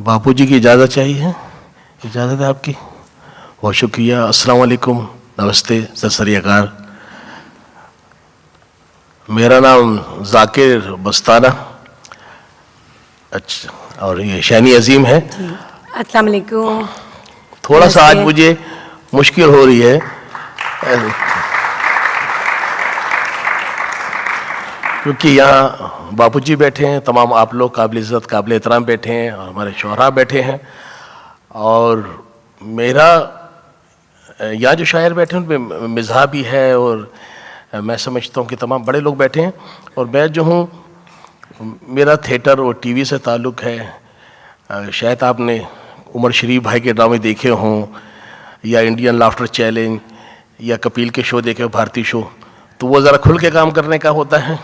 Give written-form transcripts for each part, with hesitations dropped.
बापूजी की इजाज़त चाहिए? इजाज़त है आपकी? बहुत शुक्रिया। अस्सलाम वालेकुम, नमस्ते, सत श्री अकाल। मेरा नाम जाकिर बस्ताना, अच्छा, और ये शैनी अजीम है। अस्सलाम वालेकुम। थोड़ा सा आज मुझे मुश्किल हो रही है क्योंकि यहाँ बापूजी बैठे हैं, तमाम आप लोग काबिल इज़्ज़त काबिल एहतराम बैठे हैं, और हमारे शोहरा बैठे हैं, और मेरा यहाँ जो शायर बैठे हैं उनमें मिज़ाह भी है, और मैं समझता हूँ कि तमाम बड़े लोग बैठे हैं। और मैं जो हूँ, मेरा थिएटर और टीवी से ताल्लुक़ है। शायद आपने उमर शरीफ भाई के ड्रामे देखे हों, या इंडियन लाफ्टर चैलेंज, या कपिल के शो देखे हो, भारतीय शो, तो वो ज़रा खुल के काम करने का होता है।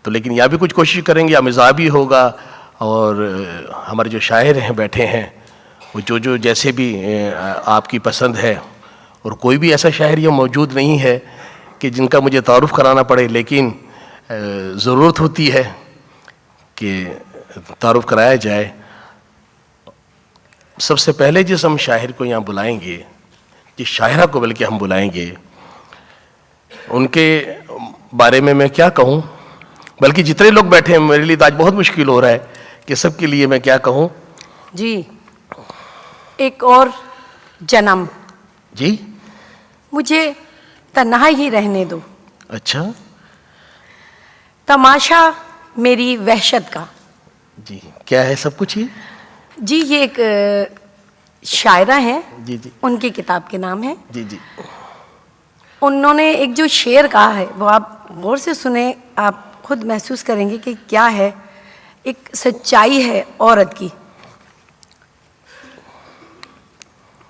तो लेकिन यहाँ भी कुछ कोशिश करेंगे, या मिज़ाह भी होगा, और हमारे जो शायर हैं बैठे हैं वो जो जैसे भी आपकी पसंद है, और कोई भी ऐसा शायर ये मौजूद नहीं है कि जिनका मुझे तारुफ़ कराना पड़े, लेकिन ज़रूरत होती है कि तारुफ़ कराया जाए। सबसे पहले जिस हम शायर को यहाँ बुलाएंगे, जिस शायरा को बल्कि हम बुलाएंगे, उनके बारे में मैं क्या कहूँ, बल्कि जितने लोग बैठे हैं मेरे लिए तो आज बहुत मुश्किल हो रहा है कि सबके लिए मैं क्या कहूँ। जी, एक और जन्म। जी, मुझे तन्हा ही रहने दो। अच्छा, तमाशा मेरी वहशत का। जी, क्या है सब कुछ ये? जी, ये एक शायरा हैं, जी जी, उनकी किताब के नाम है। जी जी, उन्होंने एक जो शेर कहा है वो आप गौर से सुने, आप खुद महसूस करेंगे कि क्या है, एक सच्चाई है औरत की।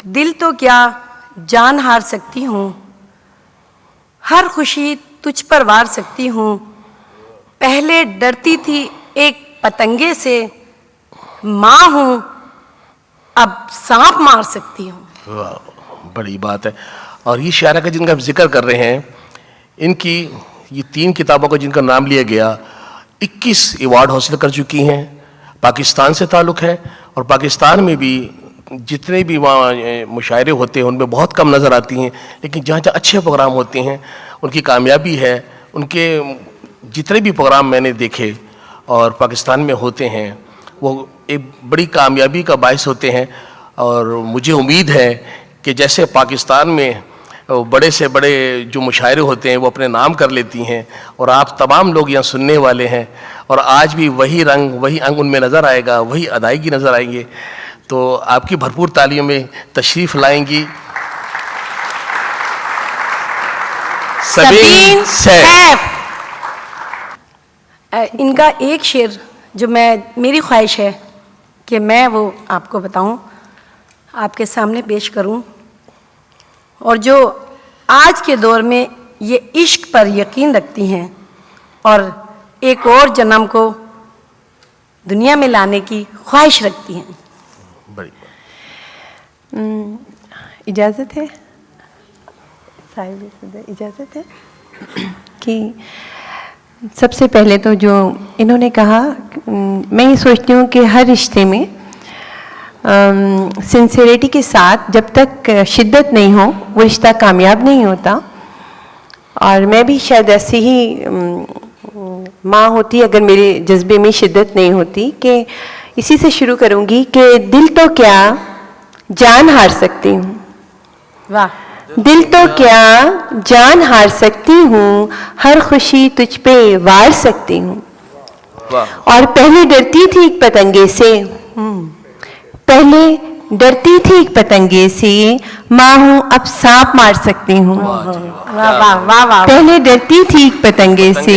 दिल तो क्या जान हार सकती हूँ, हर खुशी तुझ पर वार सकती हूँ, पहले डरती थी एक पतंगे से, माँ हूँ अब सांप मार सकती हूँ। वाह, बड़ी बात है। और ये शायरा का जिनका हम जिक्र कर रहे हैं, इनकी ये 3 किताबों का जिनका नाम लिया गया, 21 अवार्ड हासिल कर चुकी हैं। पाकिस्तान से ताल्लुक़ है, और पाकिस्तान में भी जितने भी वहाँ मुशायरे होते हैं उनमें बहुत कम नज़र आती हैं, लेकिन जहाँ जहाँ अच्छे प्रोग्राम होते हैं उनकी कामयाबी है। उनके जितने भी प्रोग्राम मैंने देखे और पाकिस्तान में होते हैं वो एक बड़ी कामयाबी का बायस होते हैं। और मुझे उम्मीद है कि जैसे पाकिस्तान में बड़े से बड़े जो मुशायरे होते हैं वो अपने नाम कर लेती हैं, और आप तमाम लोग यहाँ सुनने वाले हैं, और आज भी वही रंग वही अंग उनमें नज़र आएगा, वही अदायगी नज़र आएंगे। तो आपकी भरपूर तालियों में तशरीफ़ लाएंगी सबीन सैफ। इनका एक शेर जो मेरी ख्वाहिश है कि मैं वो आपको बताऊं, आपके सामने पेश करूं, और जो आज के दौर में ये इश्क पर यकीन रखती हैं और एक और जन्म को दुनिया में लाने की ख्वाहिश रखती हैं। बड़ी इजाज़त है साहिब, इजाज़त है कि सबसे पहले तो जो इन्होंने कहा, मैं ये सोचती हूँ कि हर रिश्ते में सिंसियरिटी के साथ जब तक शिद्दत नहीं हो वो रिश्ता कामयाब नहीं होता। और मैं भी शायद ऐसी ही माँ होती अगर मेरे जज्बे में शिद्दत नहीं होती। कि इसी से शुरू करूँगी कि दिल तो क्या जान हार सकती हूँ, वाह, दिल तो क्या जान हार सकती हूँ, हर खुशी तुझ पे वार सकती हूँ। और पहले डरती थी एक पतंगे से, पहले डरती थी एक पतंगे से, माँ हूँ अब सांप मार सकती हूँ। वाह वाह वाह वाह। पहले डरती थी एक पतंगे से,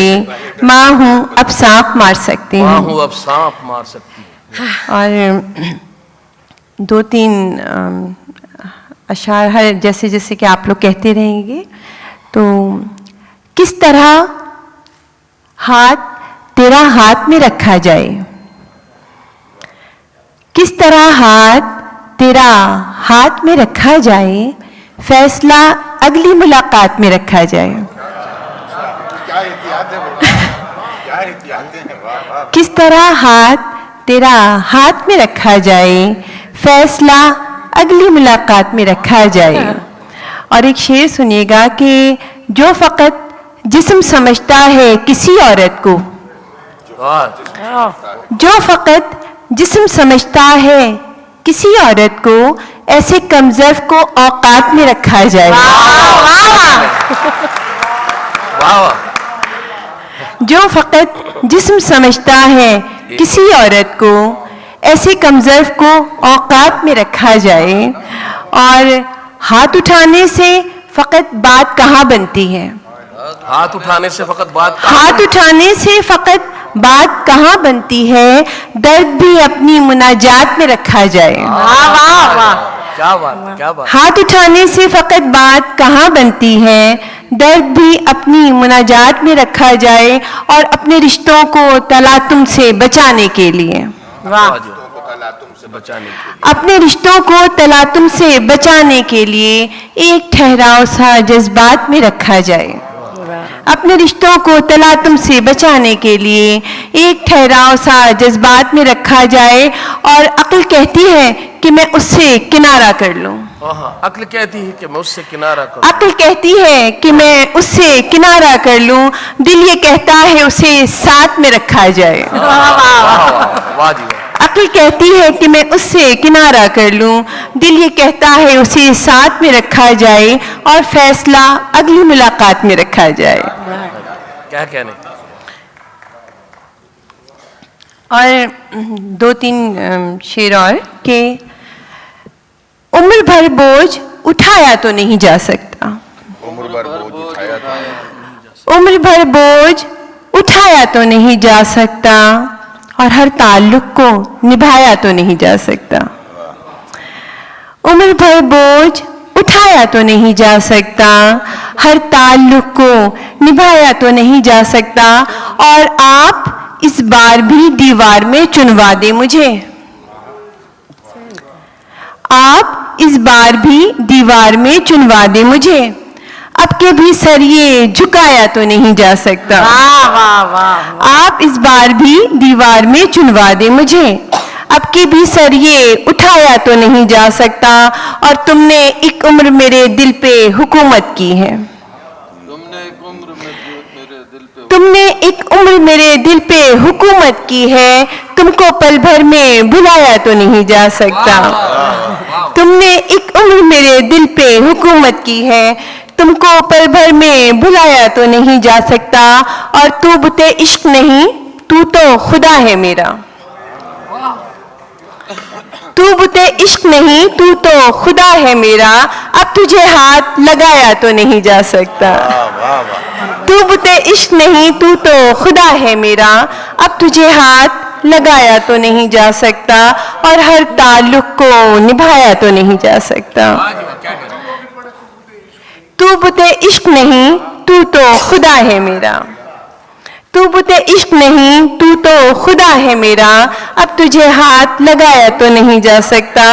माँ हूँ अब सांप मार सकती हूँ। माँ हूँ अब सांप मार सकती हूँ। और 2-3 अशार हर जैसे जैसे कि आप लोग कहते रहेंगे। तो किस तरह हाथ तेरा हाथ में रखा जाए, किस तरह हाथ तेरा हाथ में रखा जाए, फैसला अगली मुलाकात में रखा जाए। किस तरह हाथ तेरा हाथ में रखा जाए, फैसला अगली मुलाकात में रखा जाए। और एक शेर सुनिएगा कि जो फ़कत जिस्म समझता है किसी औरत को, जो फ़कत जिस्म समझता है किसी औरत को, ऐसे कमज़र्फ को औकात में रखा जाए। जो फ़कत जिस्म समझता है किसी औरत को, ऐसे कमज़र्फ को औकात में रखा जाए। और हाथ उठाने से फ़कत बात कहाँ बनती है? हाथ उठाने से फकत बात हाथ उठाने से फ़कत बात कहाँ बनती है? दर्द भी अपनी मुनाजात में रखा जाए। क्या बात, क्या बात। हाथ उठाने से फ़कत बात कहाँ बनती है? दर्द भी अपनी मुनाजात में रखा जाए। और अपने रिश्तों को तलातुम से बचाने के लिए, अपने रिश्तों को तलातुम से बचाने के लिए एक ठहराव सा जज्बात में रखा जाए। अपने रिश्तों को तलातुम से बचाने के लिए एक ठहराव सा जज्बात में रखा जाए। और अक्ल कहती है कि मैं उससे किनारा कर लूं। अक्ल कहती है कि मैं उससे किनारा करूं। अक्ल कहती है कि मैं उससे किनारा कर लूं। दिल ये कहता है उसे साथ में रखा जाए। वाह जी वाह। अक्ल कहती है कि मैं उससे किनारा कर लूं। दिल ये कहता है उसे साथ में रखा जाए। और फैसला अगली मुलाकात में रखा जाए। क्या कहने। और दो तीन शेर और के उम्र भर बोझ उठाया तो नहीं जा सकता। उम्र भर बोझ उठाया उम्र भर बोझ उठाया तो नहीं जा सकता। और हर ताल्लुक को निभाया तो नहीं जा सकता। उम्र भर बोझ उठाया तो नहीं जा सकता। हर ताल्लुक को निभाया तो नहीं जा सकता। और आप इस बार भी दीवार में चुनवा दे मुझे। आप इस बार भी दीवार में चुनवा दे मुझे। अब के भी सर ये झुकाया तो नहीं जा सकता। आप इस बार भी दीवार में चुनवा दे मुझे। अब के भी सर ये उठाया तो नहीं जा सकता। और तुमने एक उम्र मेरे दिल पे हुकूमत की है। तुमने एक उम्र मेरे दिल पे हुकूमत की है। तुमको पल भर में भुलाया तो नहीं जा सकता। तुमने एक उम्र मेरे दिल पे हुकूमत की है। तुमको पल भर में भुलाया तो नहीं जा सकता। और तू बुते इश्क नहीं, तू तो खुदा है मेरा। तू बुते इश्क नहीं, तू तो खुदा है मेरा। अब तुझे हाथ लगाया तो नहीं जा सकता। तू बुते इश्क नहीं, तू तो खुदा है मेरा। अब तुझे हाथ लगाया तो नहीं जा सकता। और हर ताल्लुक को निभाया तो नहीं जा सकता। तू बुते इश्क नहीं, तू तो खुदा है मेरा। तू बुते इश्क नहीं, तू तो खुदा है मेरा। अब तुझे हाथ लगाया तो नहीं जा सकता।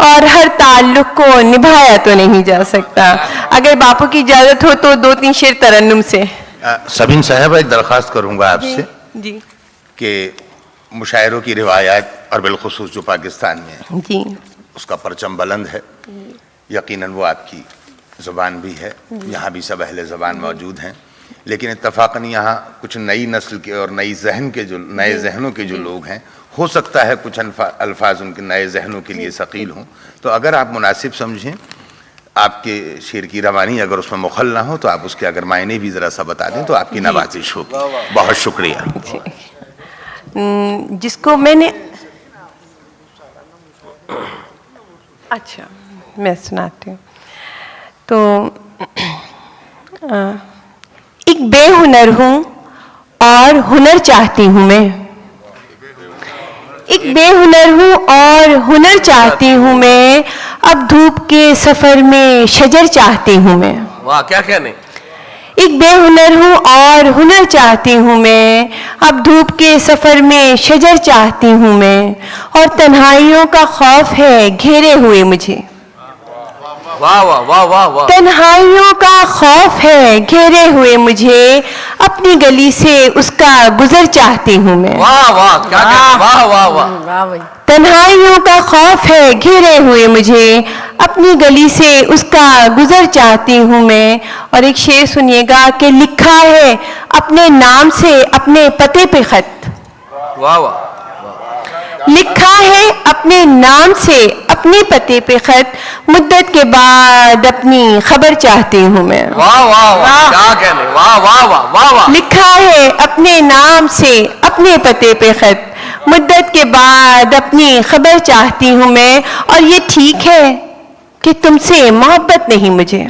और हर ताल्लुक को निभाया तो नहीं जा सकता। अगर बापू की इजाजत हो तो दो तीन शेर तरन्नुम से। सबीन साहब, एक दरख्वास्त करूंगा आपसे जी कि मुशायरों की रिवायात और बिलखुसूस जो पाकिस्तान में है, जी, उसका परचम बुलंद है। यकीनन वो आपकी ज़ुबान भी है। यहाँ भी सब अहले ज़बान मौजूद हैं। लेकिन इत्तफाकन यहाँ कुछ नई नस्ल के और नए जहनों के जो लोग हैं, हो सकता है कुछ अल्फाज उनके नए जहनों के लिए सकील हों। तो अगर आप मुनासिब समझें, आपके शेर की रवानी अगर उसमें मुखल ना हो तो आप उसके अगर मायने भी ज़रा सा बता दें तो आपकी नवाजिश होगी। बहुत शुक्रिया। जिसको मैंने अच्छा मैं सुनाती हूँ। तो एक बेहुनर हूँ और हुनर चाहती हूँ मैं। एक बेहुनर हूँ और हुनर चाहती हूँ मैं। अब धूप के सफर में शजर चाहती हूँ मैं। वाह, क्या कहने। एक बेहुनर हूँ और हुनर चाहती हूँ मैं। अब धूप के सफर में शजर चाहती हूँ मैं। और तन्हाइयों का खौफ है घेरे हुए मुझे। वाह वाह वाह वाह वाह। तन्हाइयों का खौफ है घेरे हुए मुझे, अपनी गली से उसका गुजर चाहती हूँ मैं। वाह वाह, क्या कहते, वाह वाह वाह। वाह भाई। तन्हाइयों का खौफ है घेरे हुए मुझे, अपनी गली से उसका गुजर चाहती हूँ मैं। और एक शेर सुनिएगा कि लिखा है अपने नाम से अपने पते पे खत, वाह वाह, लिखा है अपने नाम से अपने पते पे खत, मुद्दत के बाद अपनी खबर चाहती हूँ मैं। वाह वाह वाह, क्या कहने, वाह वाह वाह वाह वाह। लिखा है अपने नाम से अपने पते पे खत, मुद्दत के बाद अपनी खबर चाहती हूँ मैं। और ये ठीक है कि तुमसे मोहब्बत नहीं मुझे,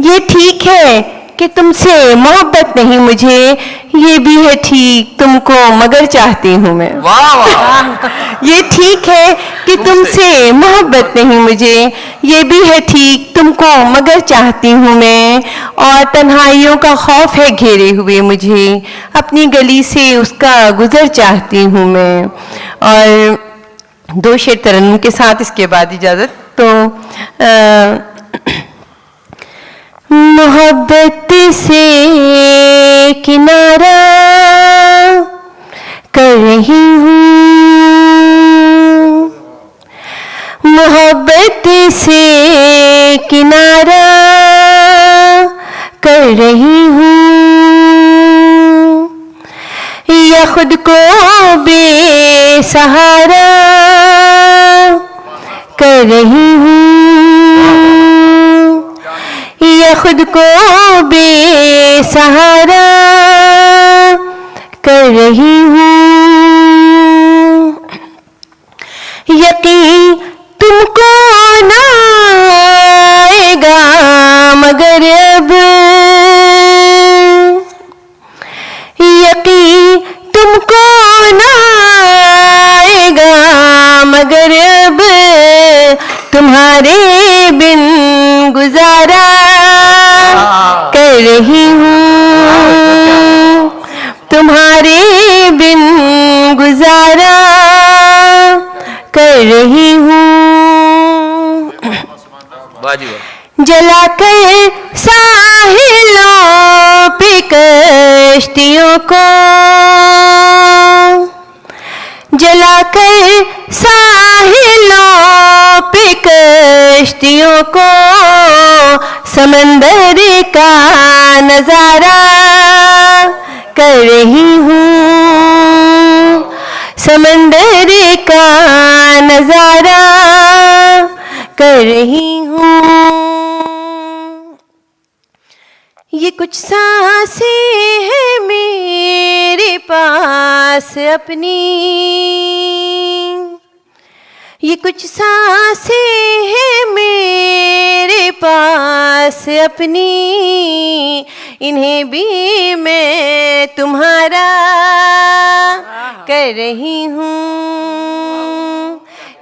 ये ठीक है कि तुमसे मोहब्बत नहीं मुझे, ये भी है ठीक तुमको मगर चाहती हूँ मैं। वाह वाह, ये ठीक है कि तुमसे मोहब्बत नहीं मुझे, ये भी है ठीक तुमको मगर चाहती हूँ मैं। और तन्हाइयों का खौफ है घेरे हुए मुझे, अपनी गली से उसका गुजर चाहती हूँ मैं। और दो शेर तरन्नुम के साथ इसके बाद इजाज़त। तो मोहब्बत से किनारा कर रही हूँ, मोहब्बत से किनारा कर रही हूँ, या खुद को बेसहारा कर रही हूँ, या खुद को बेसहारा कर रही हूँ। यकीन तुमको ना आएगा मगर अब, यकीन तुमको ना आएगा मगर अब, तुम्हारे बिन गुजारा कर रही हूँ, तुम्हारे बिन गुजारा कर रही हूँ। वाह जी वाह। जलाकर साहिलों पे कश्तियों को, जलाकर साहिलों पे कश्तियों को, समंदर का नजारा कर रही हूँ, समंदर का नजारा कर रही हूँ। ये कुछ सांसें हैं मेरे पास अपनी, ये कुछ सांसें हैं मेरे पास अपनी, इन्हें भी मैं तुम्हारा कर रही हूँ,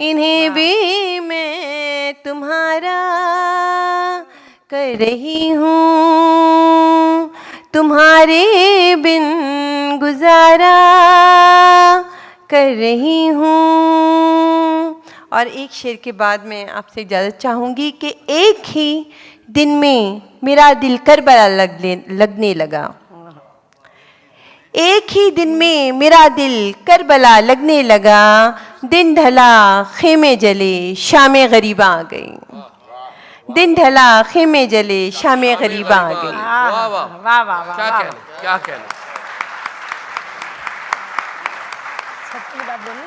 इन्हें भी मैं तुम्हारा कर रही हूँ, तुम्हारे बिन गुजारा कर रही हूँ। और एक शेर के बाद मैं आपसे इजाज़त चाहूँगी कि एक ही दिन में मेरा दिल करबला लगने लगा, एक ही दिन में मेरा दिल करबला लगने लगा, दिन ढला खेमे जले शामे गरीबा आ गई, दिन ढला खेमे जले शामे गरीबा आ गई। वाह वाह वाह वाह वाह। क्या कहने, क्या कहने। सच्ची बात बोली।